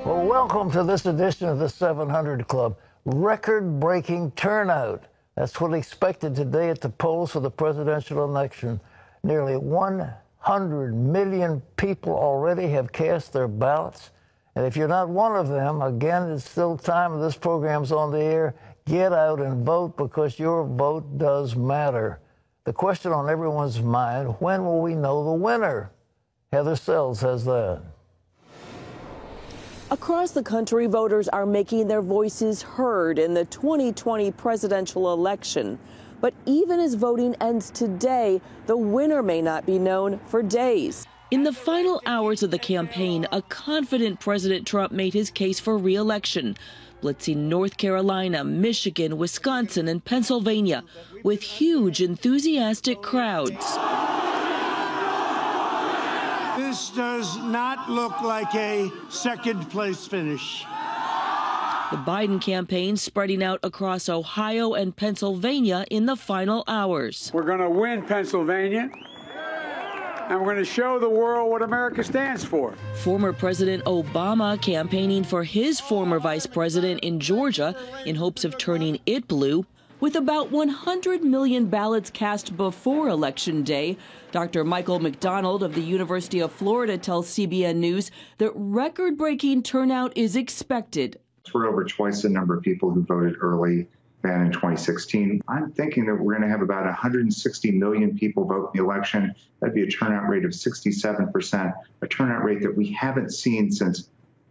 Well, welcome to this edition of the 700 Club. Record-breaking turnout. That's what expected today at the polls for the presidential election. Nearly 100 million people already have cast their ballots. And if you're not one of them, again, it's still time this program's on the air. Get out and vote, because your vote does matter. The question on everyone's mind, when will we know the winner? Heather Sells has that. Across the country, voters are making their voices heard in the 2020 presidential election. But even as voting ends today, the winner may not be known for days. In the final hours of the campaign, a confident President Trump made his case for re-election, blitzing North Carolina, Michigan, Wisconsin, and Pennsylvania with huge, enthusiastic crowds. This does not look like a second-place finish. The Biden campaign spreading out across Ohio and Pennsylvania in the final hours. We're going to win Pennsylvania, and we're going to show the world what America stands for. Former President Obama campaigning for his former vice president in Georgia in hopes of turning it blue. With about 100 million ballots cast before Election Day, Dr. Michael McDonald of the University of Florida tells CBN News that record-breaking turnout is expected. We're over twice the number of people who voted early than in 2016. I'm thinking that we're going to have about 160 million people vote in the election. That'd be a turnout rate of 67%, a turnout rate that we haven't seen since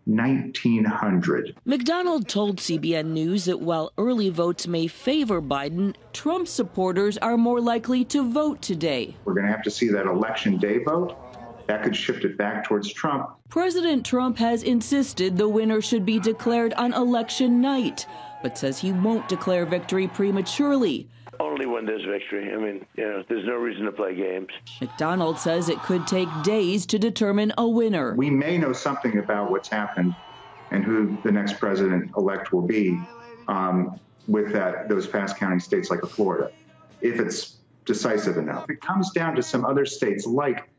1900. McDonald told CBN News that while early votes may favor Biden, Trump supporters are more likely to vote today. We're going to have to see that Election Day vote. That could shift it back towards Trump. President Trump has insisted the winner should be declared on election night, but says he won't declare victory prematurely. Only when there's victory. I mean, there's no reason to play games. McDonald says it could take days to determine a winner. We may know something about what's happened and who the next president-elect will be with those fast-counting states like Florida, if it's decisive enough. It comes down to some other states like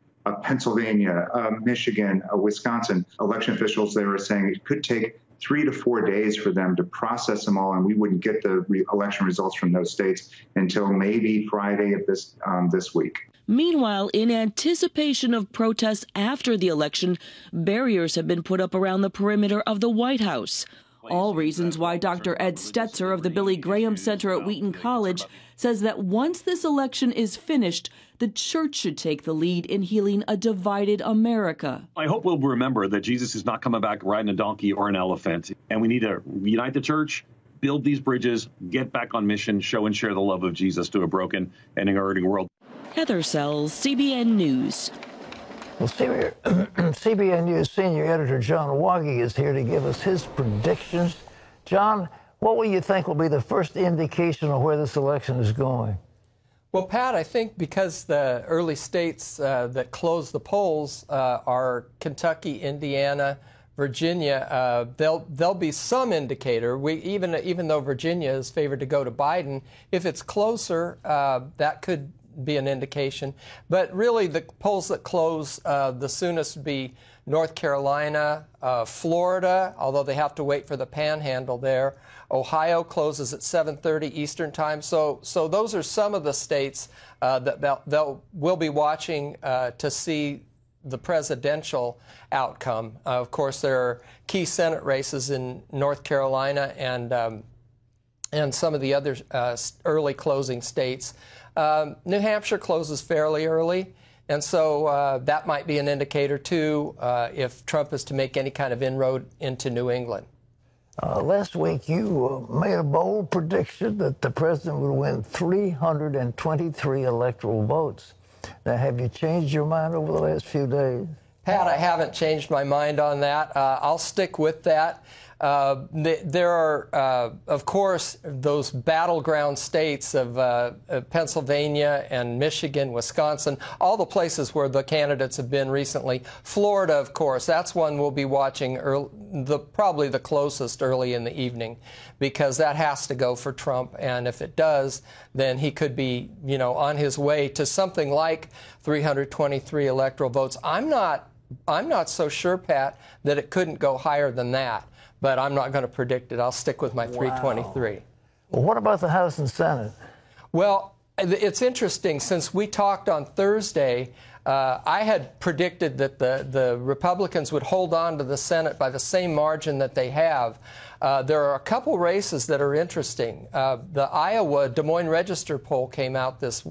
Pennsylvania, Michigan, Wisconsin. Election officials there are saying it could take 3 to 4 days for them to process them all, and we wouldn't get the election results from those states until maybe Friday of this week. Meanwhile, in anticipation of protests after the election, barriers have been put up around the perimeter of the White House. All reasons why Dr. Ed Stetzer of the Billy Graham Center at Wheaton College says that once this election is finished, the church should take the lead in healing a divided America. I hope we'll remember that Jesus is not coming back riding a donkey or an elephant, and we need to unite the church, build these bridges, get back on mission, show and share the love of Jesus to a broken and hurting world. Heather Sells, CBN News. Well, CBN News senior editor John Waggy is here to give us his predictions. John, what will you think will be the first indication of where this election is going? Well, Pat, I think because the early states that close the polls are Kentucky, Indiana, Virginia, there'll be some indicator. Even though Virginia is favored to go to Biden, if it's closer, that could be an indication. But really, the polls that close the soonest would be North Carolina, Florida, although they have to wait for the panhandle there. Ohio closes at 7:30 Eastern time. So those are some of the states that we'll be watching to see the presidential outcome. Of course, there are key Senate races in North Carolina and some of the other early closing states. New Hampshire closes fairly early, and so that might be an indicator, too, if Trump is to make any kind of inroad into New England. Last week, you made a bold prediction that the president would win 323 electoral votes. Now, have you changed your mind over the last few days? Pat, I haven't changed my mind on that. I'll stick with that. There are, of course, those battleground states of Pennsylvania and Michigan, Wisconsin, all the places where the candidates have been recently. Florida, of course, that's one we'll be watching probably the closest early in the evening, because that has to go for Trump. And if it does, then he could be, on his way to something like 323 electoral votes. I'm not I'm not so sure, Pat, that it couldn't go higher than that. But I'm not going to predict it. I'll stick with my 323. Well, what about the House and Senate? Well, it's interesting. Since we talked on Thursday, I had predicted that the Republicans would hold on to the Senate by the same margin that they have. There are a couple races that are interesting. The Iowa Des Moines Register poll came out this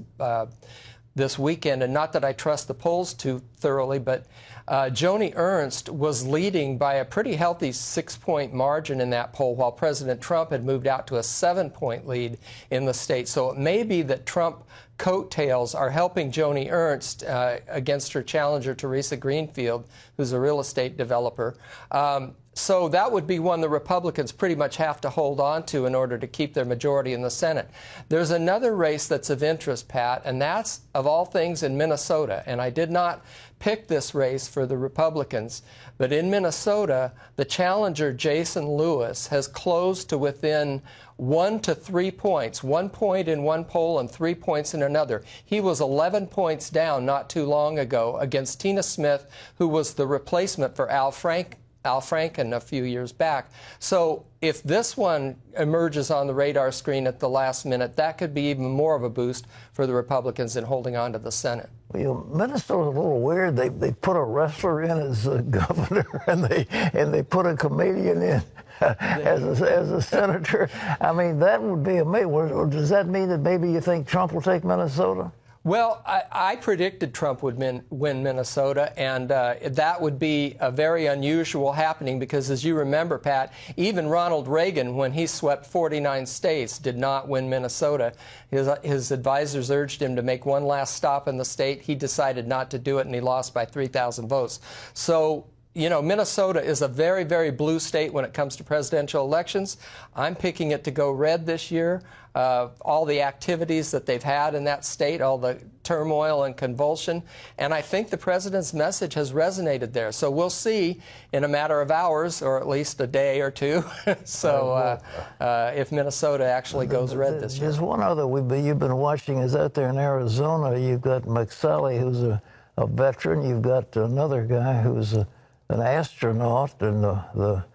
weekend, and not that I trust the polls too thoroughly, but Joni Ernst was leading by a pretty healthy 6-point margin in that poll, while President Trump had moved out to a 7-point lead in the state. So it may be that Trump coattails are helping Joni Ernst against her challenger, Teresa Greenfield, who's a real estate developer. So that would be one the Republicans pretty much have to hold on to in order to keep their majority in the Senate. There's another race that's of interest, Pat, and that's, of all things, in Minnesota. And I did not pick this race for the Republicans, but in Minnesota, the challenger, Jason Lewis, has closed to within 1 to 3 points, 1 point in one poll and 3 points in another. He was 11 points down not too long ago against Tina Smith, who was the replacement for Al Franken a few years back. So if this one emerges on the radar screen at the last minute, that could be even more of a boost for the Republicans in holding on to the Senate. Well, you know, Minnesota's a little weird. They put a wrestler in as a governor, and they put a comedian in as a senator. I mean, that would be amazing. Does that mean that maybe you think Trump will take Minnesota? Well, I predicted Trump would win Minnesota, and that would be a very unusual happening because, as you remember, Pat, even Ronald Reagan, when he swept 49 states, did not win Minnesota. His advisors urged him to make one last stop in the state. He decided not to do it, and he lost by 3,000 votes. So, you know, Minnesota is a very, very blue state when it comes to presidential elections. I'm picking it to go red this year. All the activities that they've had in that state, all the turmoil and convulsion, and I think the president's message has resonated there. So we'll see in a matter of hours, or at least a day or two, so if Minnesota actually goes red this year. There's one other you've been watching is out there in Arizona. You've got McSally, who's a veteran. You've got another guy who's an astronaut, and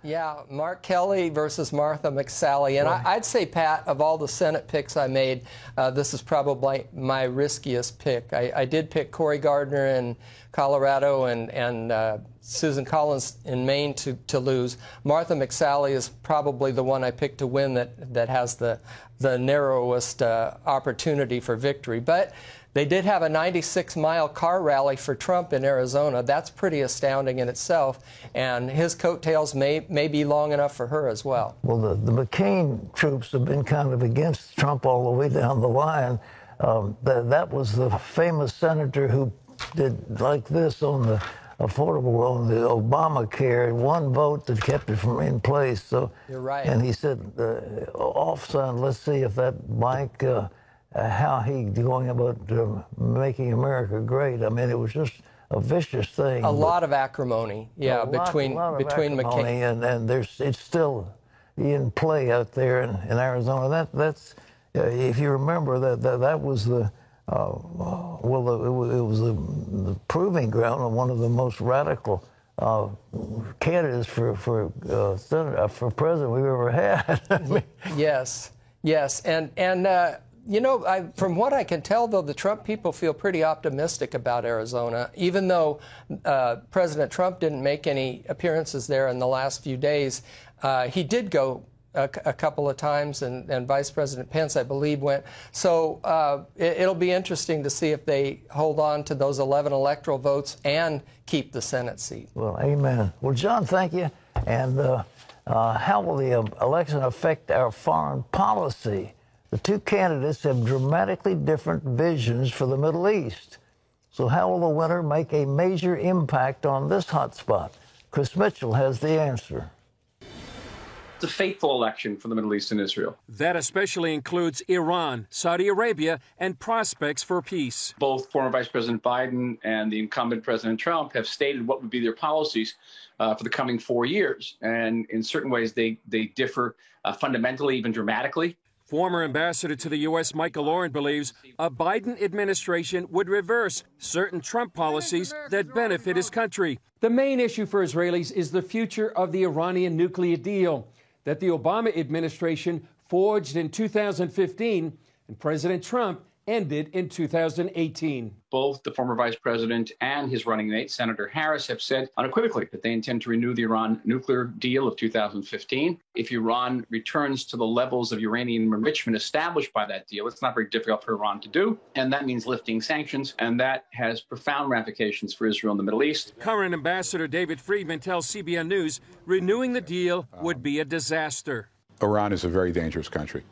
Yeah, Mark Kelly versus Martha McSally. And I'd say, Pat, of all the Senate picks I made, this is probably my riskiest pick. I did pick Cory Gardner in Colorado and Susan Collins in Maine to lose. Martha McSally is probably the one I picked to win that has the narrowest opportunity for victory. But they did have a 96-mile car rally for Trump in Arizona. That's pretty astounding in itself, and his coattails may be long enough for her as well. Well, the McCain troops have been kind of against Trump all the way down the line. That was the famous senator who did like this on the affordable, on the Obamacare, one vote that kept it from in place. So you're right. And he said, off sign, let's see if that blank, how he going about making America great. I mean, it was just a vicious thing. A lot of acrimony, yeah, between McCain and it's still in play out there in Arizona. That's if you remember that was the it was the proving ground of one of the most radical candidates for president we've ever had. Yes, and. You know, from what I can tell, though, the Trump people feel pretty optimistic about Arizona, even though President Trump didn't make any appearances there in the last few days. He did go a couple of times, and Vice President Pence, I believe, went. So it'll be interesting to see if they hold on to those 11 electoral votes and keep the Senate seat. Well, amen. Well, John, thank you. And how will the election affect our foreign policy? The two candidates have dramatically different visions for the Middle East. So how will the winner make a major impact on this hotspot? Chris Mitchell has the answer. It's a fateful election for the Middle East and Israel. That especially includes Iran, Saudi Arabia, and prospects for peace. Both former Vice President Biden and the incumbent President Trump have stated what would be their policies for the coming 4 years. And in certain ways, they differ fundamentally, even dramatically. Former ambassador to the U.S. Michael Oren believes a Biden administration would reverse certain Trump policies that benefit his country. The main issue for Israelis is the future of the Iranian nuclear deal that the Obama administration forged in 2015 and President Trump ended in 2018. Both the former vice president and his running mate, Senator Harris, have said unequivocally that they intend to renew the Iran nuclear deal of 2015. If Iran returns to the levels of uranium enrichment established by that deal, it's not very difficult for Iran to do, and that means lifting sanctions, and that has profound ramifications for Israel in the Middle East. Current Ambassador David Friedman tells CBN News renewing the deal would be a disaster. Iran is a very dangerous country.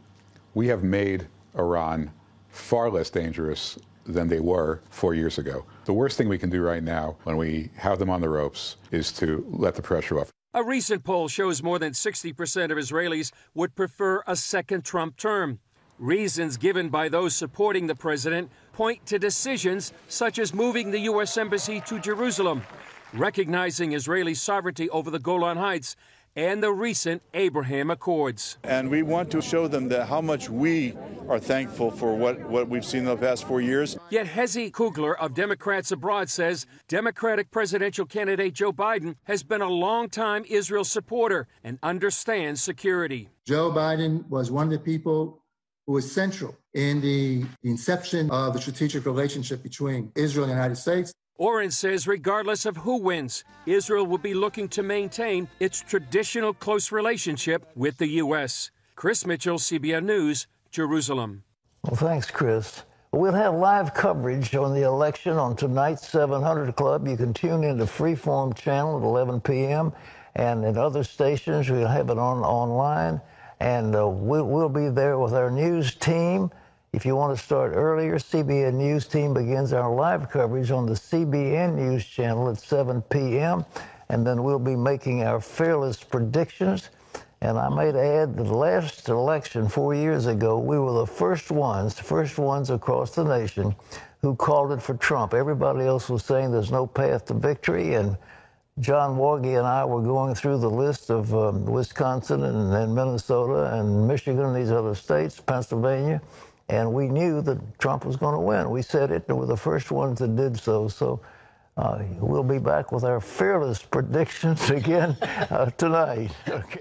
We have made Iran far less dangerous than they were 4 years ago. The worst thing we can do right now when we have them on the ropes is to let the pressure off. A recent poll shows more than 60% of Israelis would prefer a second Trump term. Reasons given by those supporting the president point to decisions such as moving the U.S. Embassy to Jerusalem, recognizing Israeli sovereignty over the Golan Heights, and the recent Abraham Accords. And we want to show them that how much we are thankful for what we've seen in the past 4 years. Yet Hezi Kugler of Democrats Abroad says Democratic presidential candidate Joe Biden has been a longtime Israel supporter and understands security. Joe Biden was one of the people who was central in the inception of the strategic relationship between Israel and the United States. Oren says regardless of who wins, Israel will be looking to maintain its traditional close relationship with the U.S. Chris Mitchell, CBN News, Jerusalem. Well, thanks, Chris. We'll have live coverage on the election on tonight's 700 Club. You can tune into Freeform Channel at 11 p.m. and at other stations. We'll have it online. And we'll be there with our news team. If you want to start earlier, CBN News team begins our live coverage on the CBN News Channel at 7 p.m. And then we'll be making our fearless predictions. And I might add, the last election 4 years ago, we were the first ones across the nation who called it for Trump. Everybody else was saying there's no path to victory. And John Wargy and I were going through the list of Wisconsin and Minnesota and Michigan and these other states, Pennsylvania. And we knew that Trump was going to win. We said it, and we're the first ones that did so. So we'll be back with our fearless predictions again tonight. Okay.